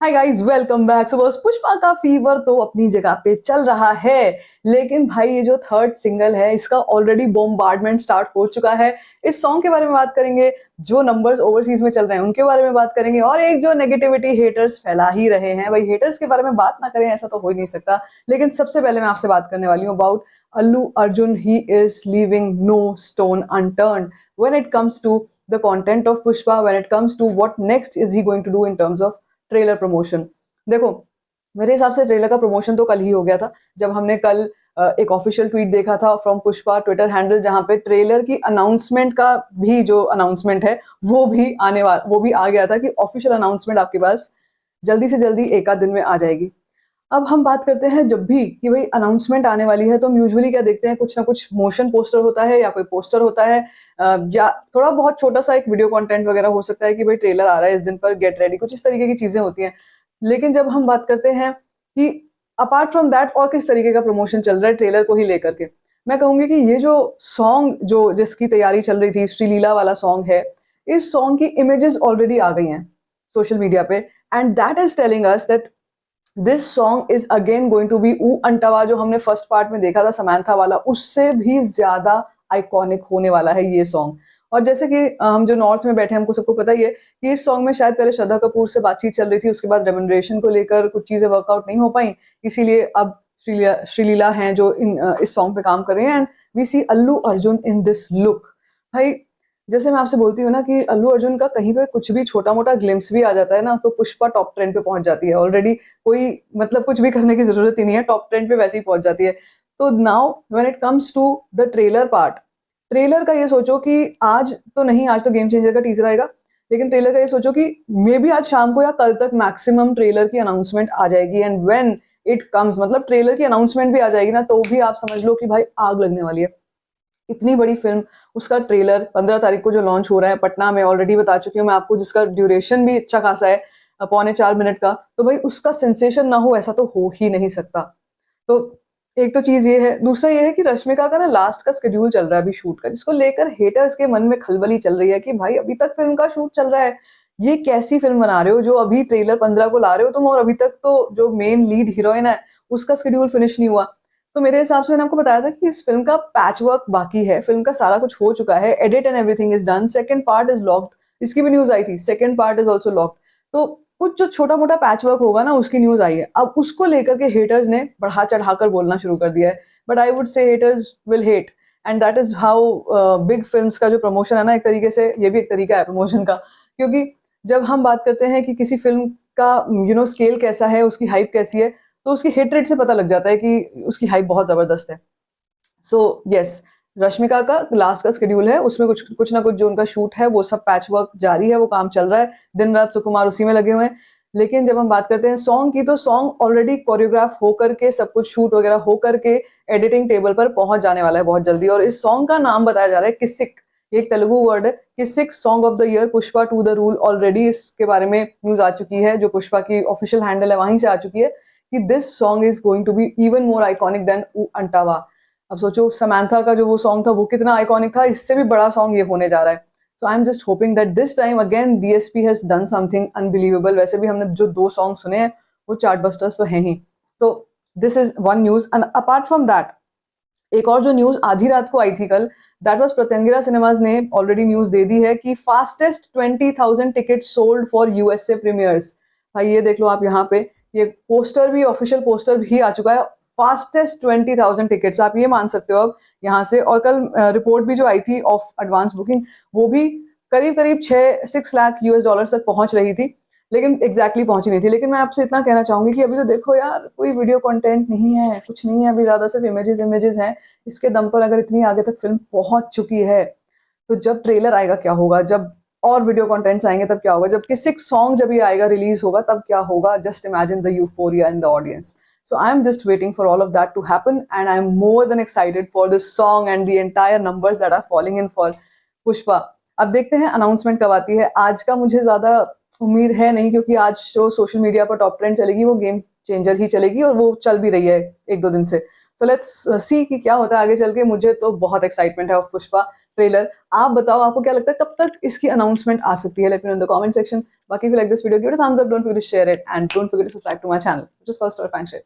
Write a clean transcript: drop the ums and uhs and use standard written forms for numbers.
हाय guys, welcome back. So बस पुष्पा का fever तो अपनी जगह पे चल रहा है, लेकिन भाई ये जो थर्ड सिंगल है इसका ऑलरेडी बॉम्बार्डमेंट स्टार्ट हो चुका है। इस सॉन्ग के बारे में बात करेंगे, जो नंबर्स ओवरसीज में चल रहे हैं उनके बारे में बात करेंगे, और एक जो नेगेटिविटी हेटर्स फैला ही रहे हैं। भाई हेटर्स के बारे में बात ना करें ऐसा तो हो ही नहीं सकता। लेकिन सबसे पहले मैं आपसे बात करने वाली हूँ about Allu Arjun. He is leaving no stone unturned when it comes to the content of Pushpa, when it comes to what next is he going to do in terms of trailer promotion. देखो, मेरे हिसाब से ट्रेलर का promotion तो कल ही हो गया था, जब हमने कल एक ऑफिशियल ट्वीट देखा था फ्रॉम पुष्पा ट्विटर हैंडल, जहां पे ट्रेलर की अनाउंसमेंट का भी जो अनाउंसमेंट है वो भी आ गया था कि ऑफिशियल अनाउंसमेंट आपके पास जल्दी से जल्दी एक आध दिन में आ जाएगी। अब हम बात करते हैं जब भी कि भाई अनाउंसमेंट आने वाली है तो हम यूजुअली क्या देखते हैं, कुछ ना कुछ मोशन पोस्टर होता है या कोई पोस्टर होता है, या थोड़ा बहुत छोटा सा एक वीडियो कंटेंट वगैरह हो सकता है कि भाई ट्रेलर आ रहा है इस दिन पर, गेट रेडी, कुछ इस तरीके की चीजें होती हैं। लेकिन जब हम बात करते हैं कि अपार्ट फ्रॉम दैट और किस तरीके का प्रमोशन चल रहा है ट्रेलर को ही लेकर के, मैं कहूंगी कि ये जो सॉन्ग जो जिसकी तैयारी चल रही थी, श्रीलीला वाला सॉन्ग है, इस सॉन्ग की इमेजेस ऑलरेडी आ गई हैं सोशल मीडिया पे, and that is telling us that this song is again going to be Oo Antava, जो हमने फर्स्ट पार्ट में देखा था समांथा वाला, उससे भी ज्यादा आइकॉनिक होने वाला है ये सॉन्ग। और जैसे कि हम जो नॉर्थ में बैठे हैं हमको सबको पता ही है कि इस सॉन्ग में शायद पहले श्रद्धा कपूर से बातचीत चल रही थी, उसके बाद रेम्युनरेशन को लेकर कुछ चीजें वर्कआउट नहीं हो पाई, इसीलिए अब श्रीलीला हैं जो इस सॉन्ग पे काम कर रहे हैं, and we see Allu Arjun in this look. भाई जैसे मैं आपसे बोलती हूँ ना कि अल्लू अर्जुन का कहीं पे कुछ भी छोटा मोटा ग्लिम्स भी आ जाता है ना तो पुष्पा टॉप ट्रेंड पे पहुंच जाती है ऑलरेडी। कोई मतलब कुछ भी करने की जरूरत ही नहीं है, टॉप ट्रेंड पे वैसे ही पहुंच जाती है। तो now when it comes to the trailer part, trailer का ये सोचो कि आज तो नहीं, आज तो गेम चेंजर का टीजर आएगा, लेकिन ट्रेलर का ये सोचो कि मे बी आज शाम को या कल तक मैक्सिमम ट्रेलर की अनाउंसमेंट आ जाएगी, एंड व्हेन इट कम्स, मतलब ट्रेलर की अनाउंसमेंट भी आ जाएगी ना तो भी आप समझ लो कि भाई आग लगने वाली है। इतनी बड़ी फिल्म, उसका ट्रेलर 15 तारीख को जो लॉन्च हो रहा है पटना में, ऑलरेडी बता चुकी हूँ मैं आपको, जिसका ड्यूरेशन भी अच्छा खासा है, 3.25 मिनट का, तो भाई उसका सेंसेशन ना हो ऐसा तो हो ही नहीं सकता। तो एक तो चीज ये है, दूसरा ये है कि रश्मिका का ना लास्ट का शेड्यूल चल रहा है अभी शूट का, जिसको लेकर हेटर्स के मन में खलबली चल रही है कि भाई अभी तक फिल्म का शूट चल रहा है, ये कैसी फिल्म बना रहे हो जो अभी ट्रेलर 15 को ला रहे हो तुम, और अभी तक तो जो मेन लीड हीरोइन है उसका शेड्यूल फिनिश नहीं हुआ। तो मेरे हिसाब से मैंने आपको बताया था कि इस फिल्म का पैच वर्क बाकी है, फिल्म का सारा कुछ हो चुका है, edit and everything is done, second part is locked, इसकी भी न्यूज आई थी, second part is also locked. तो कुछ जो छोटा मोटा पैच वर्क होगा ना उसकी न्यूज आई है, अब उसको लेकर के हेटर्स ने बढ़ा चढ़ाकर बोलना शुरू कर दिया है। But I would say haters will hate, and that is how big films का जो प्रमोशन है ना, एक तरीके से ये भी एक तरीका है प्रमोशन का। क्योंकि जब हम बात करते हैं कि किसी फिल्म का स्केल कैसा है, उसकी हाइप कैसी है, तो उसकी हिट रेट से पता लग जाता है कि उसकी हाइप बहुत जबरदस्त है। सो यस, रश्मिका का लास्ट का शेड्यूल है, उसमें कुछ कुछ ना कुछ जो उनका शूट है वो सब पैच वर्क जारी है, वो काम चल रहा है, दिन रात सुकुमार उसी में लगे हुए हैं। लेकिन जब हम बात करते हैं सॉन्ग की, तो सॉन्ग ऑलरेडी कोरियोग्राफ होकर के, सब कुछ शूट वगैरह होकर के एडिटिंग टेबल पर पहुंच जाने वाला है बहुत जल्दी, और इस सॉन्ग का नाम बताया जा रहा है किसिक। ये एक तेलुगु वर्ड है, Kissik song of the year Pushpa two the rule. Already इसके बारे में न्यूज आ चुकी है, जो पुष्पा की ऑफिशियल हैंडल है वहीं से आ चुकी है कि this song is going to be even more iconic than Oo Antava. अब सोचो समांथा का जो वो सॉन्ग था वो कितना आइकॉनिक था, इससे भी बड़ा सॉन्ग ये होने जा रहा है। So I am just hoping that this time again DSP has done something unbelievable. वैसे भी हमने जो 2 सॉन्ग सुने हैं वो चार्ट बस्टर्स तो हैं ही। So this is one news, and apart from that एक और जो न्यूज आधी रात को आई थी कल, दैट वाज प्रत्यंगिरा सिनेमाज ने ऑलरेडी न्यूज दे दी है कि fastest 20,000 ticket sold for USA premiers. भाई ये देख लो आप यहाँ पे, ये पोस्टर भी, ऑफिशियल पोस्टर भी आ चुका है, फास्टेस्ट 20,000 टिकट्स, आप ये मान सकते हो अब यहाँ से। और कल रिपोर्ट भी जो आई थी ऑफ एडवांस बुकिंग, वो भी करीब करीब 6 लाख यूएस डॉलर तक पहुंच रही थी, लेकिन एग्जैक्टली पहुंची नहीं थी। लेकिन मैं आपसे इतना कहना चाहूंगी कि अभी तो देखो यार, कोई वीडियो कंटेंट नहीं है, कुछ नहीं है, अभी ज्यादा सिर्फ इमेजेस इमेजेस हैं। इसके दम पर अगर इतनी आगे तक फिल्म पहुंच चुकी है, तो जब ट्रेलर आएगा क्या होगा, जब और वीडियो कंटेंट्स आएंगे तब क्या होगा, जब किसी सॉन्ग जब ये आएगा, रिलीज होगा, तब क्या होगा। Just imagine the euphoria in the audience. So I'm just waiting for all of that to happen, and I'm more than excited for this song and the entire numbers that are falling in for Pushpa. अब देखते हैं announcement कब आती है। आज का मुझे ज्यादा उम्मीद है नहीं, क्योंकि आज जो सोशल मीडिया पर टॉप ट्रेंड चलेगी वो गेम चेंजर ही चलेगी, और वो चल भी रही है 1-2 दिन से। सो लेट्स सी कि क्या होता है आगे चल के। मुझे तो बहुत एक्साइटमेंट है ऑफ पुष्पा, ट्रेलर। आप बताओ आपको क्या लगता है कब तक इसकी अनाउंसमेंट आ सकती है? Let me know in the comment section. बाकी if you like this video, give it a thumbs up, don't forget to share it and don't forget to subscribe to my channel, which is First Star Fan Share.